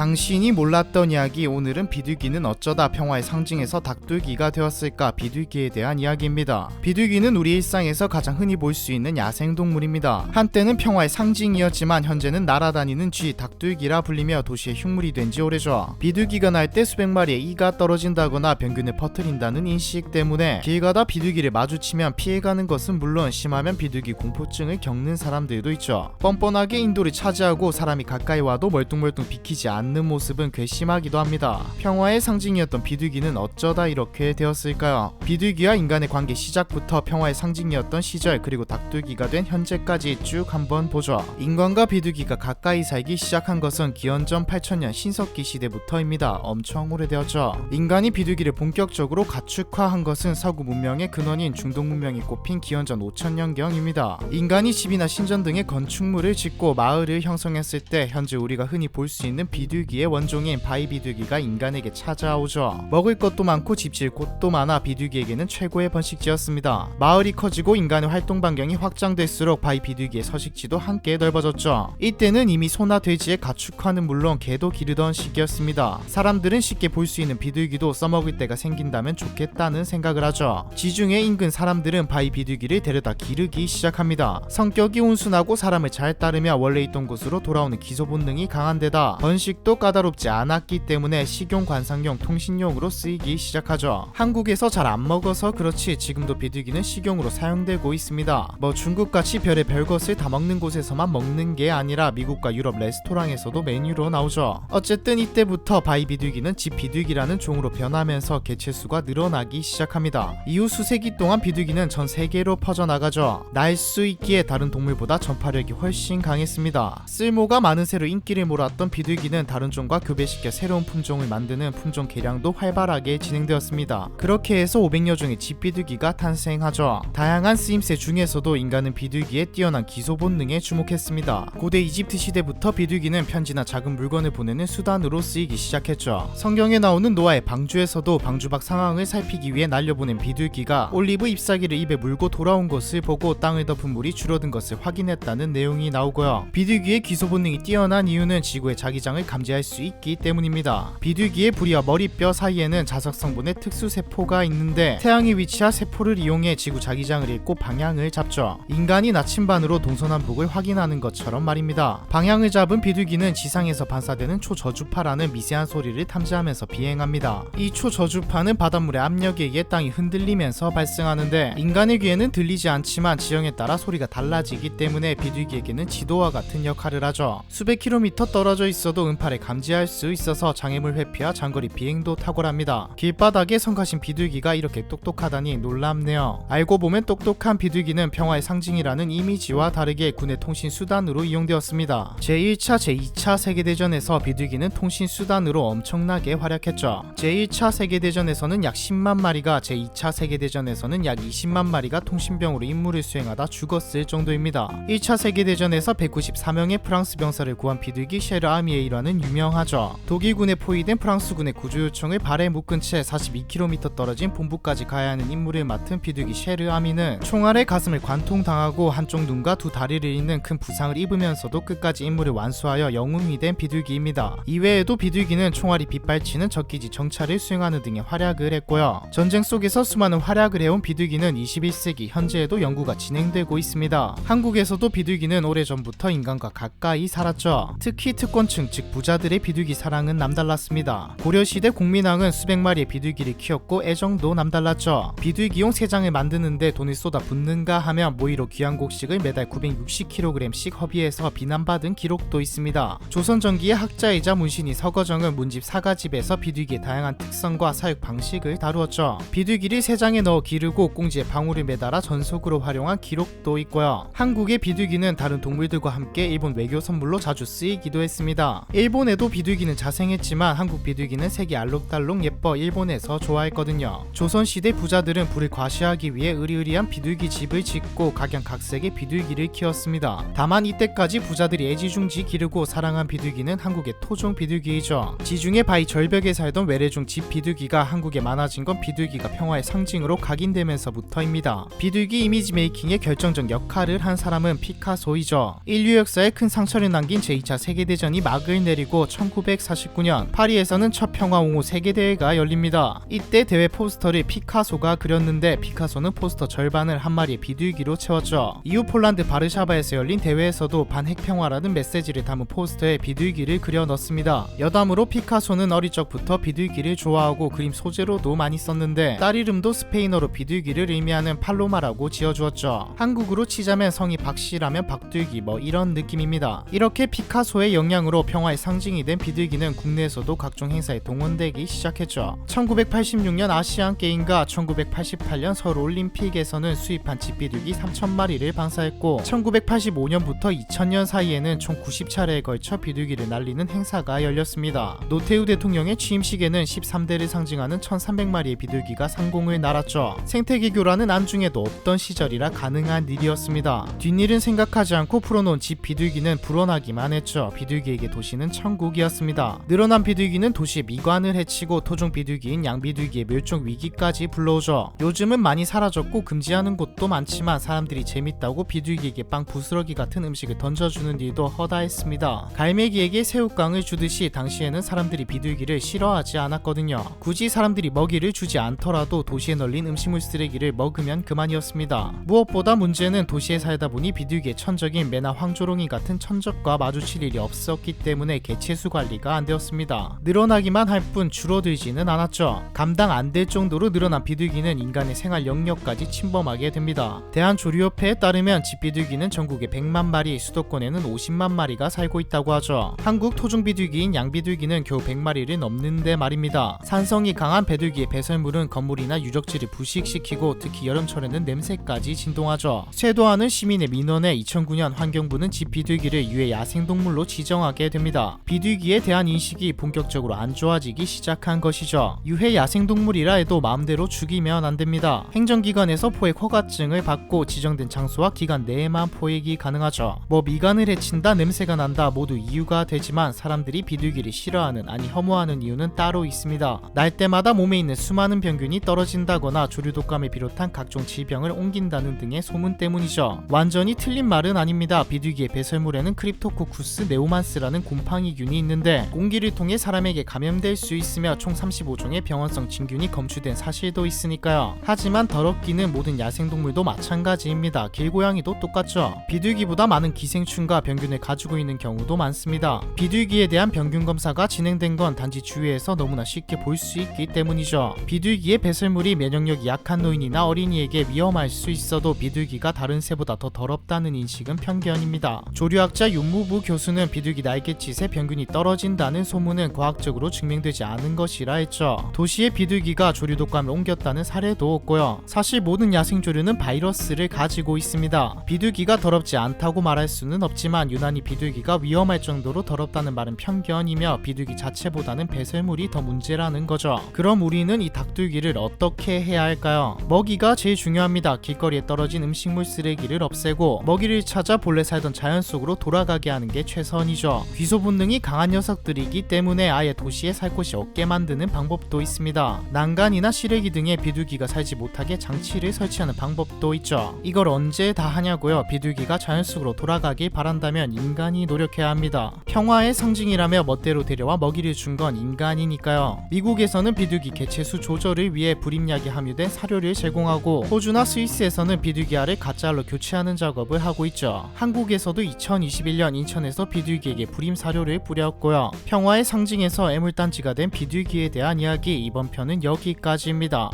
당신이 몰랐던 이야기. 오늘은 비둘기는 어쩌다 평화의 상징에서 닭둘기가 되었을까, 비둘기에 대한 이야기입니다. 비둘기는 우리 일상에서 가장 흔히 볼 수 있는 야생동물입니다. 한때는 평화의 상징이었지만 현재는 날아다니는 쥐, 닭둘기라 불리며 도시의 흉물이 된 지 오래죠. 비둘기가 날 때 수백 마리의 이가 떨어진다거나 병균을 퍼뜨린다는 인식 때문에 길 가다 비둘기를 마주치면 피해가는 것은 물론 심하면 비둘기 공포증을 겪는 사람들도 있죠. 뻔뻔하게 인도를 차지하고 사람이 가까이 와도 멀뚱멀뚱 비키지 않는 모습은 괘씸하기도 합니다. 평화의 상징이었던 비둘기는 어쩌다 이렇게 되었을까요? 비둘기와 인간의 관계 시작부터 평화의 상징이었던 시절, 그리고 닭둘기가 된 현재까지 쭉 한번 보죠. 인간과 비둘기가 가까이 살기 시작한 것은 기원전 8000년 신석기 시대부터입니다. 엄청 오래되었죠. 인간이 비둘기를 본격적으로 가축화한 것은 서구 문명의 근원인 중동 문명이 꼽힌 기원전 5000년경입니다. 인간이 집이나 신전 등의 건축물을 짓고 마을을 형성했을 때 현재 우리가 흔히 볼 수 있는 비둘기의 원종인 바위 비둘기가 인간에게 찾아오죠. 먹을 것도 많고 집질 곳도 많아 비둘기에게는 최고의 번식지였습니다. 마을이 커지고 인간의 활동 반경이 확장될수록 바위 비둘기의 서식지도 함께 넓어졌죠. 이때는 이미 소나 돼지의 가축화는 물론 개도 기르던 시기였습니다. 사람들은 쉽게 볼 수 있는 비둘기도 써먹을 때가 생긴다면 좋겠다는 생각을 하죠. 지중해 인근 사람들은 바위 비둘기를 데려다 기르기 시작합니다. 성격이 온순하고 사람을 잘 따르며 원래 있던 곳으로 돌아오는 기소 본능이 강한 데다 번식도 까다롭지 않았기 때문에 식용, 관상용, 통신용으로 쓰이기 시작하죠. 한국에서 잘 안 먹어서 그렇지 지금도 비둘기는 식용으로 사용되고 있습니다. 중국같이 별의 별것을 다 먹는 곳에서만 먹는 게 아니라 미국과 유럽 레스토랑에서도 메뉴로 나오죠. 어쨌든 이때부터 바위 비둘기는 집 비둘기라는 종으로 변하면서 개체수가 늘어나기 시작합니다. 이후 수세기 동안 비둘기는 전 세계로 퍼져나가죠. 날 수 있기에 다른 동물보다 전파력이 훨씬 강했습니다. 쓸모가 많은 새로 인기를 몰았던 비둘기는 다른 종과 교배시켜 새로운 품종을 만드는 품종 개량도 활발하게 진행되었습니다. 그렇게 해서 500여 종의 집 비둘기가 탄생하죠. 다양한 쓰임새 중에서도 인간은 비둘기의 뛰어난 기소 본능에 주목했습니다. 고대 이집트 시대부터 비둘기는 편지나 작은 물건을 보내는 수단으로 쓰이기 시작했죠. 성경에 나오는 노아의 방주에서도 방주 밖 상황을 살피기 위해 날려보낸 비둘기가 올리브 잎사귀를 입에 물고 돌아온 것을 보고 땅을 덮은 물이 줄어든 것을 확인했다는 내용이 나오고요. 비둘기의 기소 본능이 뛰어난 이유는 지구의 자기장을 감지할 수 있기 때문입니다. 비둘기의 부리와 머리뼈 사이에는 자석 성분의 특수 세포가 있는데 태양이 위치한 세포를 이용해 지구 자기장을 읽고 방향을 잡죠. 인간이 나침반으로 동서남북을 확인하는 것처럼 말입니다. 방향을 잡은 비둘기는 지상에서 반사되는 초저주파라는 미세한 소리를 탐지하면서 비행합니다. 이 초저주파는 바닷물의 압력에 의해 땅이 흔들리면서 발생하는데 인간의 귀에는 들리지 않지만 지형에 따라 소리가 달라지기 때문에 비둘기에게는 지도와 같은 역할을 하죠. 수백 킬로미터 떨어져 있어도 음파를 감지할 수 있어서 장애물 회피와 장거리 비행도 탁월합니다. 길바닥에 성가신 비둘기가 이렇게 똑똑하다니 놀랍네요. 알고 보면 똑똑한 비둘기는 평화의 상징이라는 이미지와 다르게 군의 통신 수단으로 이용되었습니다. 제1차, 제2차 세계대전에서 비둘기는 통신 수단으로 엄청나게 활약했죠. 제1차 세계대전에서는 약 10만 마리가, 제2차 세계대전에서는 약 20만 마리가 통신병으로 임무를 수행하다 죽었을 정도입니다. 1차 세계대전에서 194명의 프랑스 병사를 구한 비둘기 셰르 아미의 일화는 유명하죠. 독일군에 포위된 프랑스군의 구조 요청을 발에 묶은 채 42km 떨어진 본부까지 가야 하는 임무를 맡은 비둘기 셰르 아미는 총알에 가슴을 관통당하고 한쪽 눈과 두 다리를 잃는 큰 부상을 입으면서도 끝까지 임무를 완수하여 영웅이 된 비둘기입니다. 이외에도 비둘기는 총알이 빗발치는 적기지 정찰을 수행하는 등의 활약을 했고요. 전쟁 속에서 수많은 활약을 해온 비둘기는 21세기 현재에도 연구가 진행되고 있습니다. 한국에서도 비둘기는 오래전부터 인간과 가까이 살았죠. 특히 특권층 즉 부자들의 비둘기 사랑은 남달랐습니다. 고려시대 공민왕은 수백 마리의 비둘기를 키웠고 애정도 남달랐죠. 비둘기용 새장을 만드는데 돈을 쏟아 붓는가 하면 모이로 귀한 곡식을 매달 960kg씩 허비해서 비난받은 기록도 있습니다. 조선 전기의 학자이자 문신이 서거정은 문집 사가집에서 비둘기의 다양한 특성과 사육 방식을 다루었죠. 비둘기를 새장에 넣어 기르고 꽁지에 방울을 매달아 전속으로 활용한 기록도 있고요. 한국의 비둘기는 다른 동물들과 함께 일본 외교 선물로 자주 쓰이기도 했습니다. 일본에도 비둘기는 자생했지만 한국 비둘기는 색이 알록달록 예뻐 일본에서 좋아했거든요. 조선시대 부자들은 부를 과시하기 위해 으리으리한 비둘기 집을 짓고 각양각색의 비둘기를 키웠습니다. 다만 이때까지 부자들이 애지중지 기르고 사랑한 비둘기는 한국의 토종 비둘기이죠. 지중해 바위 절벽에 살던 외래종 집 비둘기가 한국에 많아진 건 비둘기가 평화의 상징으로 각인되면서부터입니다. 비둘기 이미지 메이킹에 결정적 역할을 한 사람은 피카소이죠. 인류 역사에 큰 상처를 남긴 제2차 세계대전이 막을 내리고 그리고 1949년 파리에서는 첫 평화옹호 세계대회가 열립니다. 이때 대회 포스터를 피카소가 그렸는데 피카소는 포스터 절반을 한 마리의 비둘기로 채웠죠. 이후 폴란드 바르샤바에서 열린 대회에서도 반핵평화라는 메시지를 담은 포스터에 비둘기를 그려 넣습니다. 여담으로 피카소는 어릴 적부터 비둘기를 좋아하고 그림 소재로도 많이 썼는데 딸 이름도 스페인어로 비둘기를 의미하는 팔로마라고 지어주었죠. 한국으로 치자면 성이 박씨라면 박둘기 뭐 이런 느낌입니다. 이렇게 피카소의 영향으로 평화의 상징이 된 비둘기는 국내에서도 각종 행사에 동원되기 시작했죠. 1986년 아시안게임과 1988년 서울올림픽에서는 수입한 집비둘기 3,000마리를 방사했고 1985년부터 2000년 사이에는 총 90차례에 걸쳐 비둘기를 날리는 행사가 열렸습니다. 노태우 대통령의 취임식에는 13대를 상징하는 1300마리의 비둘기가 상공을 날았죠. 생태계교라는 안중에도 없던 시절이라 가능한 일이었습니다. 뒷일은 생각하지 않고 풀어놓은 집 비둘기는 불어나기만 했죠. 비둘기에게 도시는 천국이었습니다. 늘어난 비둘기는 도시의 미관을 해치고 토종 비둘기인 양비둘기의 멸종 위기까지 불러오죠. 요즘은 많이 사라졌고 금지하는 곳도 많지만 사람들이 재밌다고 비둘기에게 빵 부스러기 같은 음식을 던져주는 일도 허다했습니다. 갈매기에게 새우깡을 주듯이 당시에는 사람들이 비둘기를 싫어하지 않았거든요. 굳이 사람들이 먹이를 주지 않더라도 도시에 널린 음식물 쓰레기를 먹으면 그만이었습니다. 무엇보다 문제는 도시에 살다 보니 비둘기의 천적인 매나 황조롱이 같은 천적과 마주칠 일이 없었기 때문에 개체수 관리가 안 되었습니다. 늘어나기만 할 뿐 줄어들지는 않았죠. 감당 안 될 정도로 늘어난 비둘기는 인간의 생활 영역까지 침범하게 됩니다. 대한조류협회에 따르면 집비둘기는 전국에 100만 마리, 수도권에는 50만 마리가 살고 있다고 하죠. 한국 토종 비둘기인 양비둘기는 겨우 100마리를 넘는데 말입니다. 산성이 강한 배둘기의 배설물은 건물이나 유적지를 부식시키고 특히 여름철에는 냄새까지 진동하죠. 쇄도하는 시민의 민원에 2009년 환경부는 집비둘기를 유해 야생동물로 지정하게 됩니다. 비둘기에 대한 인식이 본격적으로 안 좋아지기 시작한 것이죠. 유해 야생동물이라 해도 마음대로 죽이면 안 됩니다. 행정기관에서 포획 허가증을 받고 지정된 장소와 기간 내에만 포획이 가능하죠. 뭐 미간을 해친다, 냄새가 난다 모두 이유가 되지만 사람들이 비둘기를 싫어하는 아니 혐오하는 이유는 따로 있습니다. 날 때마다 몸에 있는 수많은 병균이 떨어진다거나 조류독감을 비롯한 각종 질병을 옮긴다는 등의 소문 때문이죠. 완전히 틀린 말은 아닙니다. 비둘기의 배설물에는 크립토코쿠스 네오만스라는 곰팡이균이 있는데 공기를 통해 사람에게 감염될 수 있으며 총 35종의 병원성 진균이 검출된 사실도 있으니까요. 하지만 더럽기는 모든 야생동물도 마찬가지입니다. 길고양이도 똑같죠. 비둘기보다 많은 기생충과 병균을 가지고 있는 경우도 많습니다. 비둘기에 대한 병균 검사가 진행된 건 단지 주위에서 너무나 쉽게 볼 수 있기 때문이죠. 비둘기의 배설물이 면역력이 약한 노인이나 어린이에게 위험할 수 있어도 비둘기가 다른 새보다 더 더럽다는 인식은 편견입니다. 조류학자 윤무부 교수는 비둘기 날갯짓에 병균이 떨어진다는 소문은 과학적으로 증명되지 않은 것이라 했죠. 도시의 비둘기가 조류독감을 옮겼다는 사례도 없고요. 사실 모든 야생조류는 바이러스를 가지고 있습니다. 비둘기가 더럽지 않다고 말할 수는 없지만 유난히 비둘기가 위험할 정도로 더럽다는 말은 편견이며 비둘기 자체보다는 배설물이 더 문제라는 거죠. 그럼 우리는 이 닭둘기를 어떻게 해야 할까요? 먹이가 제일 중요합니다. 길거리에 떨어진 음식물 쓰레기를 없애고 먹이를 찾아 본래 살던 자연 속으로 돌아가게 하는 게 최선이죠. 귀소 본능이 강한 녀석들이기 때문에 아예 도시에 살 곳이 없게 만드는 방법도 있습니다. 난간이나 시래기 등에 비둘기가 살지 못하게 장치를 설치하는 방법도 있죠. 이걸 언제 다 하냐고요? 비둘기가 자연 속으로 돌아가길 바란다면 인간이 노력해야 합니다. 평화의 상징이라며 멋대로 데려와 먹이를 준 건 인간이니까요. 미국에서는 비둘기 개체수 조절을 위해 불임약이 함유된 사료를 제공하고 호주나 스위스에서는 비둘기 알을 가짜알로 교체하는 작업을 하고 있죠. 한국에서도 2021년 인천에서 비둘기에게 불임 사료를 뿌렸고요. 평화의 상징에서 애물단지가 된 비둘기에 대한 이야기, 이번 편은 여기까지입니다.